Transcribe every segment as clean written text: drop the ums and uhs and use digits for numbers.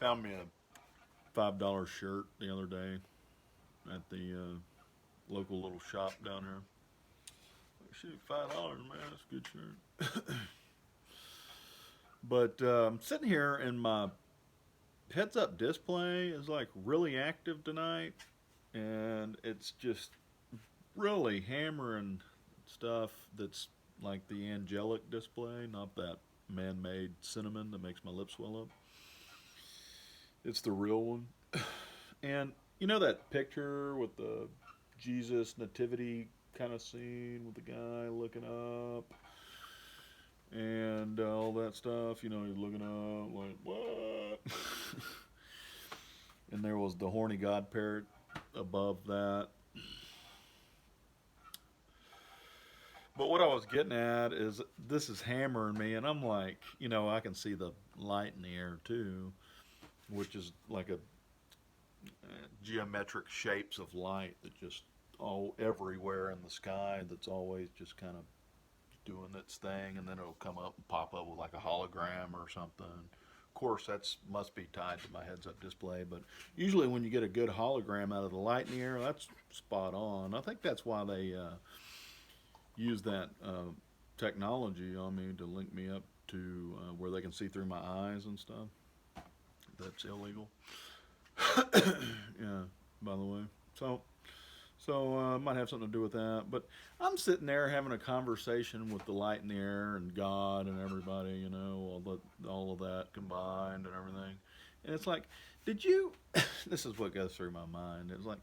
Found me a $5 shirt the other day at the local little shop down here. Like, shoot, $5, man, that's a good shirt. But I'm sitting here and my heads up display is like really active tonight, and it's just really hammering stuff that's like the angelic display, not that man made cinnamon that makes my lips swell up. It's the real one. And you know that picture with the Jesus nativity kind of scene with the guy looking up and all that stuff? You know, he's looking up like, what? And there was the horny God parrot above that. But what I was getting at is this is hammering me, and I'm like, you know, I can see the light in the air too, which is like a geometric shapes of light that just all everywhere in the sky that's always just kind of doing its thing, and then it'll come up and pop up with like a hologram or something. Of course, that's must be tied to my heads-up display, but usually when you get a good hologram out of the light in the air, that's spot on. I think that's why they use that technology on me to link me up to where they can see through my eyes and stuff. That's illegal. Yeah, by the way. So might have something to do with that. But I'm sitting there having a conversation with the light in the air and God and everybody, you know, all of that combined and everything. And it's like, did you? This is what goes through my mind. It's like,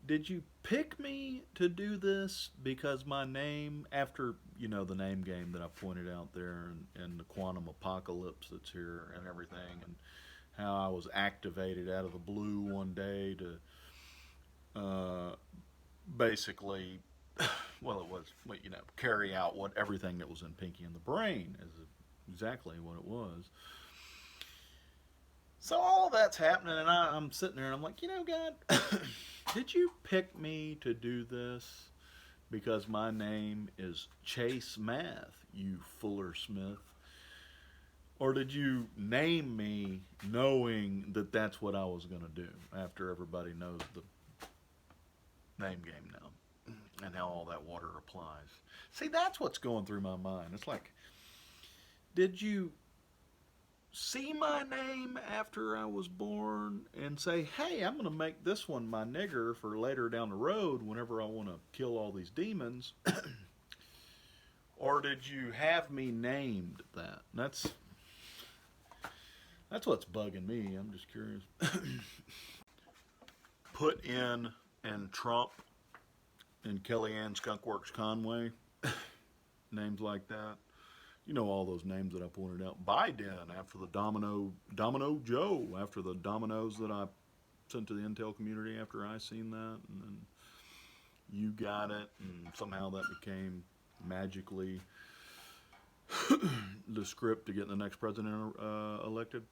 did you pick me to do this because my name, after you know the name game that I pointed out there, and the quantum apocalypse that's here and everything, and how I was activated out of the blue one day to uh, basically, well, it was, you know, carry out what everything that was in Pinky and the Brain is exactly what it was. So all of that's happening, and I'm sitting there, and I'm like, you know, God, did you pick me to do this because my name is Chase Math, you Fuller Smith? Or did you name me knowing that that's what I was going to do after everybody knows the name game now and how all that water applies? See, that's what's going through my mind. It's like, did you see my name after I was born and say, hey, I'm going to make this one my nigger for later down the road whenever I want to kill all these demons? Or did you have me named that? That's what's bugging me. I'm just curious. Put in and Trump and Kellyanne Skunkworks Conway, names like that. You know all those names that I pointed out. Biden after the Domino Joe after the dominoes that I sent to the intel community after I seen that, and then you got it, and somehow that became magically the script to get the next president elected.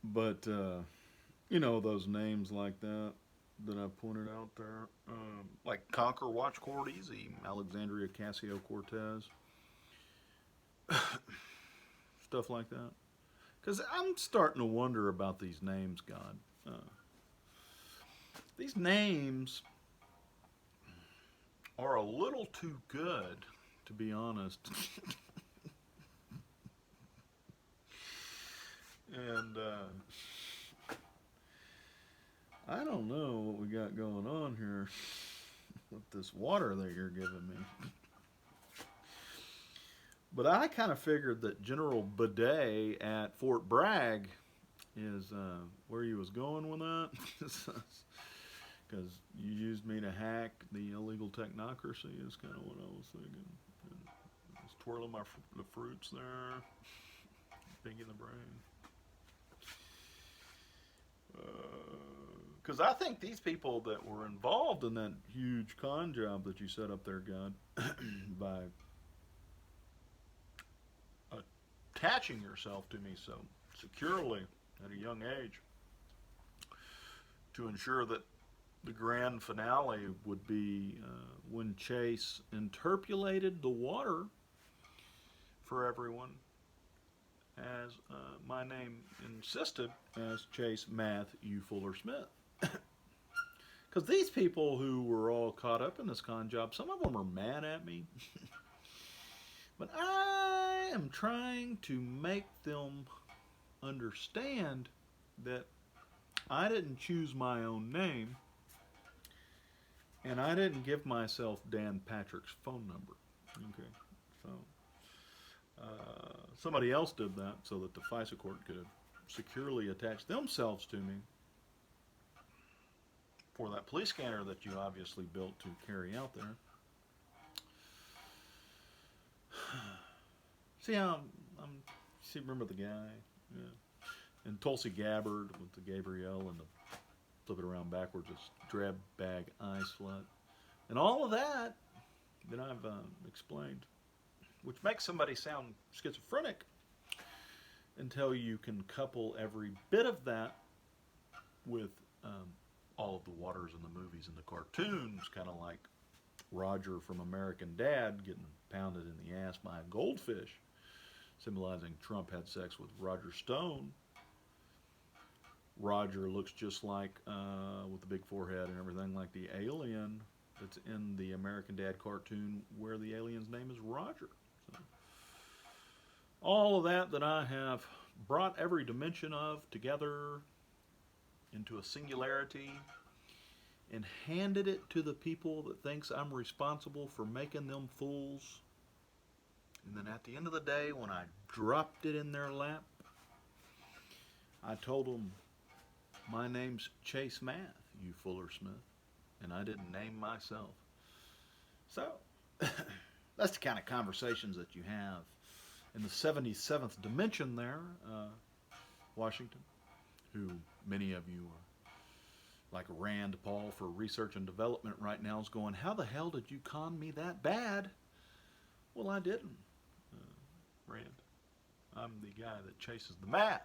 But you know those names like that that I pointed out there, like Conquer Watch Court Easy, Alexandria Casio Cortez, stuff like that. Because I'm starting to wonder about these names, God. These names are a little too good, to be honest. And I don't know what we got going on here with this water that you're giving me. But I kind of figured that General Bidet at Fort Bragg is where you was going with that. Because you used me to hack the illegal technocracy is kind of what I was thinking. And I was twirling the fruits there, picking the brain. Because I think these people that were involved in that huge con job that you set up there, God, by attaching yourself to me so securely at a young age to ensure that the grand finale would be when Chase interpolated the water for everyone as my name insisted as Chase Matthew Fuller Smith. Because these people who were all caught up in this con job, some of them are mad at me. But I am trying to make them understand that I didn't choose my own name, and I didn't give myself Dan Patrick's phone number. Okay, so somebody else did that so that the FISA court could have securely attached themselves to me for that police scanner that you obviously built to carry out there. See how see, remember the guy? Yeah. And Tulsi Gabbard with the Gabrielle and the flip it around backwards, it's drab bag eye slut. And all of that I've explained, which makes somebody sound schizophrenic until you can couple every bit of that with all of the waters in the movies and the cartoons, kind of like Roger from American Dad getting pounded in the ass by a goldfish, symbolizing Trump had sex with Roger Stone. Roger looks just like, with the big forehead and everything, like the alien that's in the American Dad cartoon where the alien's name is Roger. So, all of that I have brought every dimension of together into a singularity and handed it to the people that thinks I'm responsible for making them fools. And then at the end of the day, when I dropped it in their lap, I told them, my name's Chase Math, you Fuller Smith, and I didn't name myself. So, that's the kind of conversations that you have in the 77th dimension there, Washington, who many of you are, like Rand Paul for research and development right now, is going, how the hell did you con me that bad? Well, I didn't, Rand. I'm the guy that chases the math,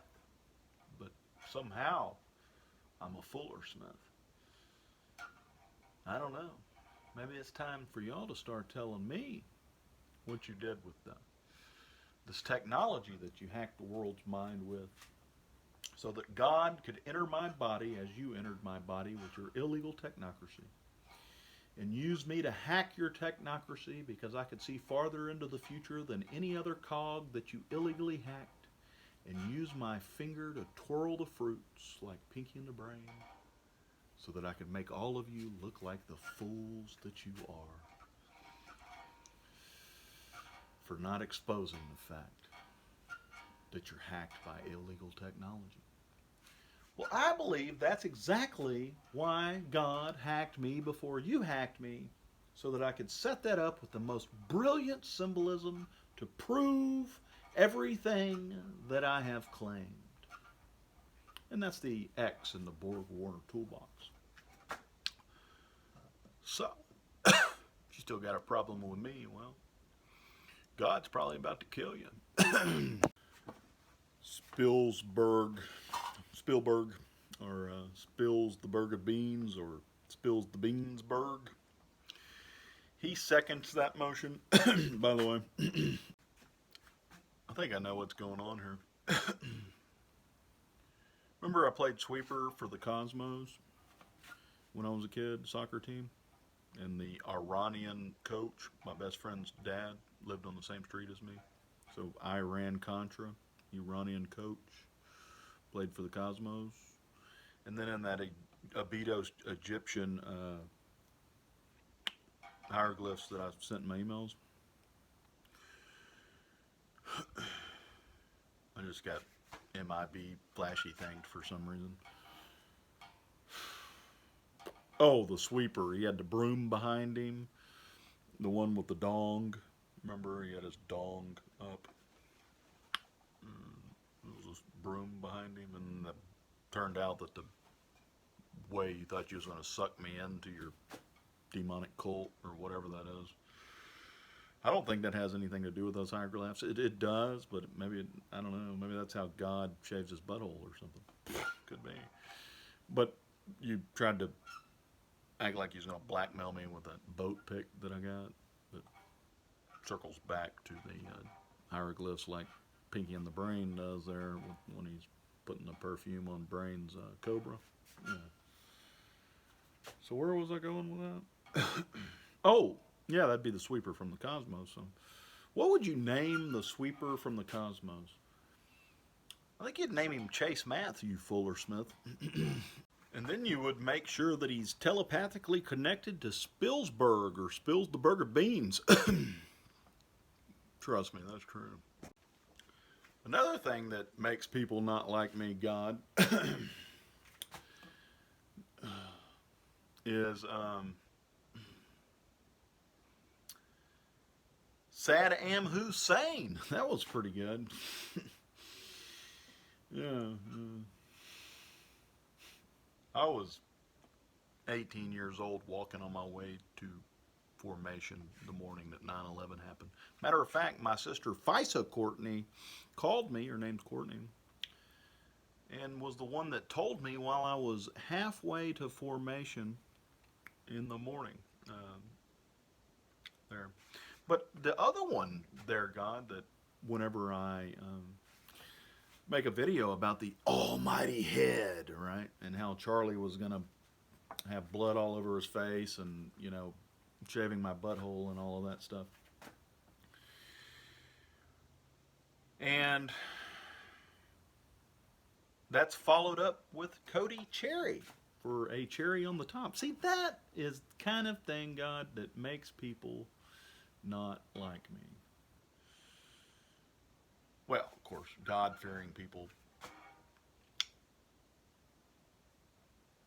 but somehow I'm a Fuller Smith. I don't know. Maybe it's time for y'all to start telling me what you did with this technology that you hacked the world's mind with, so that God could enter my body as you entered my body with your illegal technocracy, and use me to hack your technocracy because I could see farther into the future than any other cog that you illegally hacked, and use my finger to twirl the fruits like Pinky in the Brain, so that I could make all of you look like the fools that you are for not exposing the fact that you're hacked by illegal technology. Well, I believe that's exactly why God hacked me before you hacked me, so that I could set that up with the most brilliant symbolism to prove everything that I have claimed. And that's the X in the Borg Warner toolbox. So, if you still got a problem with me, well, God's probably about to kill you. Spielberg, or spills the burg of beans, or spills the beansburg. He seconds that motion. By the way, I think I know what's going on here. Remember I played sweeper for the Cosmos when I was a kid, soccer team? And the Iranian coach, my best friend's dad, lived on the same street as me. So Iran-Contra, Iranian coach, played for the Cosmos. And then in that Abydos Egyptian hieroglyphs that I sent in my emails, I just got MIB flashy thinged for some reason. Oh, the sweeper. He had the broom behind him. The one with the dong. Remember, he had his dong up. There was this broom behind him, and it turned out that the way you thought you was going to suck me into your demonic cult, or whatever that is. I don't think that has anything to do with those hieroglyphs. It does, but maybe, I don't know, maybe that's how God shaves his butthole or something. Could be. But you tried to act like he's going to blackmail me with that boat pic that I got that circles back to the hieroglyphs like Pinky and the Brain does there when he's putting the perfume on Brain's cobra. Yeah. So where was I going with that? Oh, yeah, that'd be the sweeper from the cosmos. So, what would you name the sweeper from the cosmos? I think you'd name him Chase Math, you Fuller Smith. And then you would make sure that he's telepathically connected to Spillsburg or Spills the Burger Beans. Trust me, that's true. Another thing that makes people not like me, God, is Saddam Hussein. That was pretty good. Yeah. I was 18 years old walking on my way to formation the morning that 9/11 happened. Matter of fact, my sister Fisa Courtney called me, her name's Courtney, and was the one that told me while I was halfway to formation in the morning there. But the other one there, God, that whenever I make a video about the almighty head, right, and how Charlie was going to have blood all over his face and, you know, shaving my butthole and all of that stuff. And that's followed up with Cody Cherry for a cherry on the top. See, that is the kind of thing, God, that makes people not like me. Well, of course, God-fearing people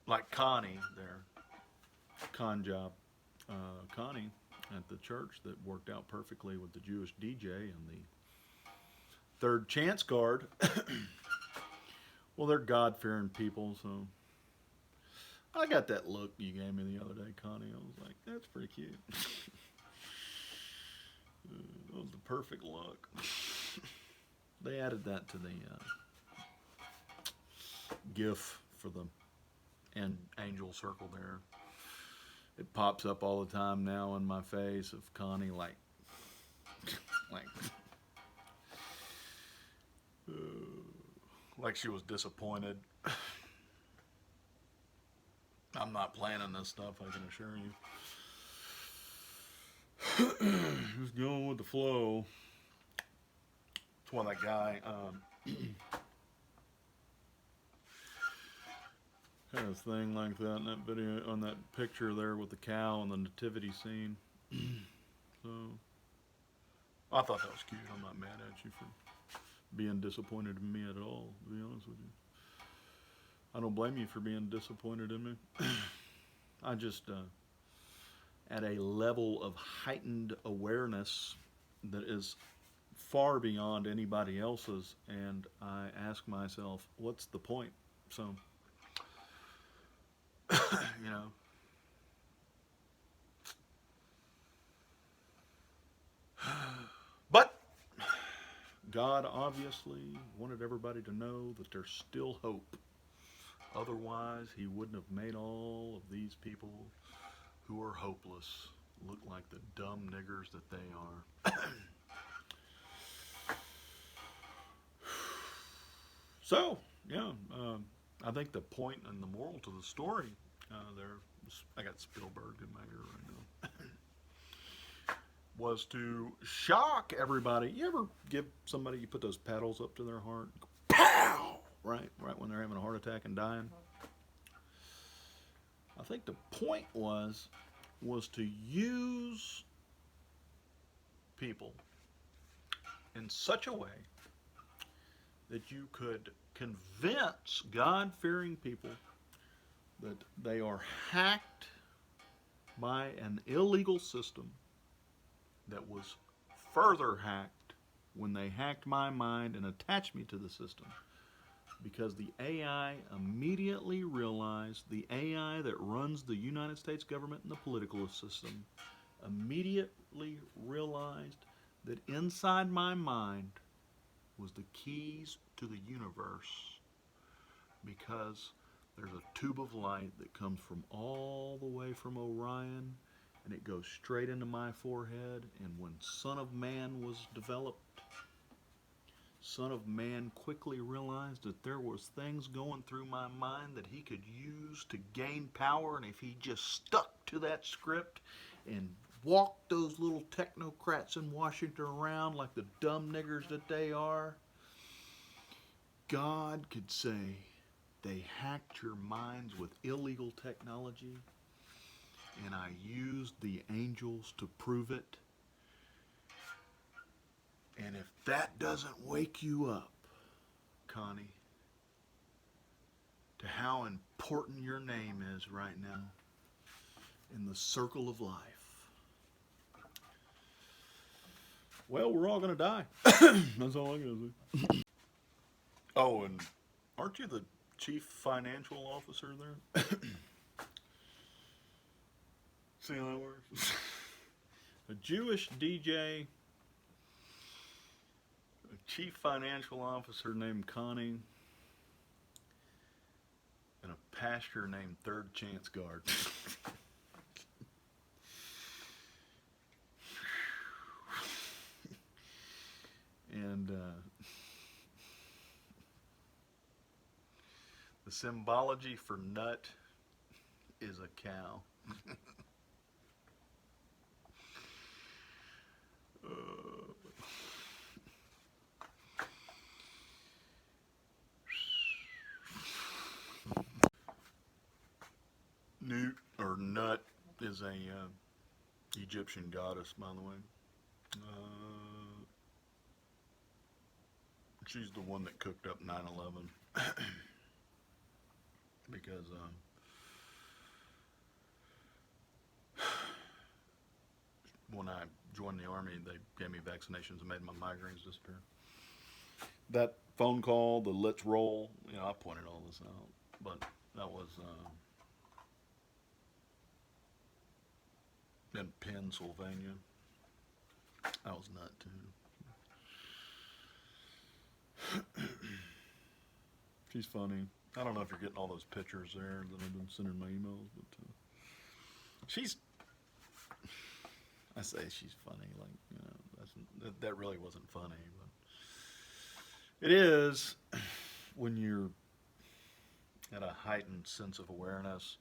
like Connie there, con job, Connie at the church that worked out perfectly with the Jewish DJ and the third chance guard. Well, they're God-fearing people, so I got that look you gave me the other day, Connie. I was like, that's pretty cute. That was the perfect look. They added that to the GIF for the angel circle there. It pops up all the time now in my face of Connie like she was disappointed. I'm not planning this stuff, I can assure you. Just going with the flow. It's why that guy had his thing like that in that video, on that picture there with the cow and the nativity scene. So I thought that was cute. I'm not mad at you for being disappointed in me at all, to be honest with you. I don't blame you for being disappointed in me. I just at a level of heightened awareness that is far beyond anybody else's, and I ask myself, what's the point? So, you know, but God obviously wanted everybody to know that there's still hope. Otherwise, he wouldn't have made all of these people who are hopeless look like the dumb niggers that they are. So, yeah, I think the point and the moral to the story there, I got Spielberg in my ear right now, was to shock everybody. You ever give somebody, you put those paddles up to their heart, pow, right when they're having a heart attack and dying? I think the point was to use people in such a way that you could convince God-fearing people that they are hacked by an illegal system that was further hacked when they hacked my mind and attached me to the system. Because the AI immediately realized, the AI that runs the United States government and the political system immediately realized that inside my mind was the keys to the universe, because there's a tube of light that comes from all the way from Orion, and it goes straight into my forehead. And when Son of Man was developed, Son of Man quickly realized that there was things going through my mind that he could use to gain power, and if he just stuck to that script and walked those little technocrats in Washington around like the dumb niggers that they are, God could say they hacked your minds with illegal technology, and I used the angels to prove it. And if that doesn't wake you up, Connie, to how important your name is right now in the circle of life, well, we're all going to die. That's all I'm going to say. Oh, and aren't you the chief financial officer there? See how that works? A Jewish DJ, a chief financial officer named Connie, and a pastor named Third Chance Guard. And the symbology for nut is a cow. Newt or Nut is a Egyptian goddess, by the way. She's the one that cooked up 9/11 because when I joined the Army, they gave me vaccinations and made my migraines disappear. That phone call, the let's roll, I pointed all this out, but that was in Pennsylvania. That was nut too. She's funny. I don't know if you're getting all those pictures there that I've been sending my emails, but I say she's funny. Like, that really wasn't funny, but it is when you're at a heightened sense of awareness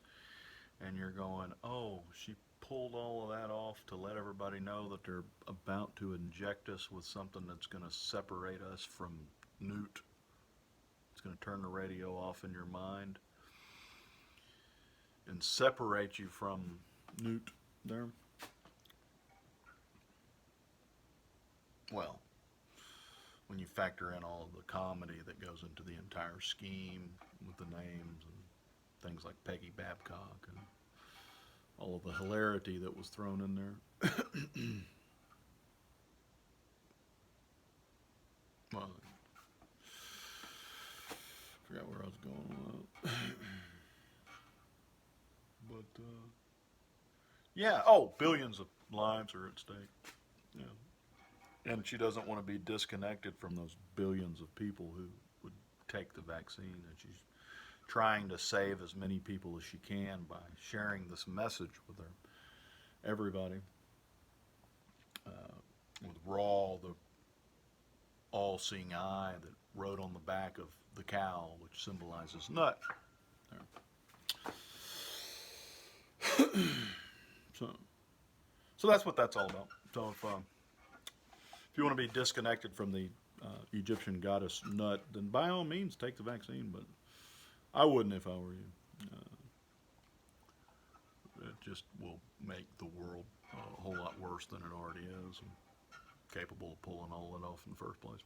and you're going, oh, she pulled all of that off to let everybody know that they're about to inject us with something that's going to separate us from Newt. It's going to turn the radio off in your mind and separate you from Newt there. Well, when you factor in all of the comedy that goes into the entire scheme with the names and things like Peggy Babcock and all of the hilarity that was thrown in there. Well, I forgot where I was going with that. But, yeah, billions of lives are at stake. Yeah. And she doesn't want to be disconnected from those billions of people who would take the vaccine. And she's trying to save as many people as she can by sharing this message with everybody. With Ra, the all-seeing eye that rode on the back of the cow, which symbolizes nut. So that's what that's all about. So if you want to be disconnected from the Egyptian goddess Nut, then by all means take the vaccine, but I wouldn't if I were you. It just will make the world a whole lot worse than it already is, and capable of pulling all that off in the first place.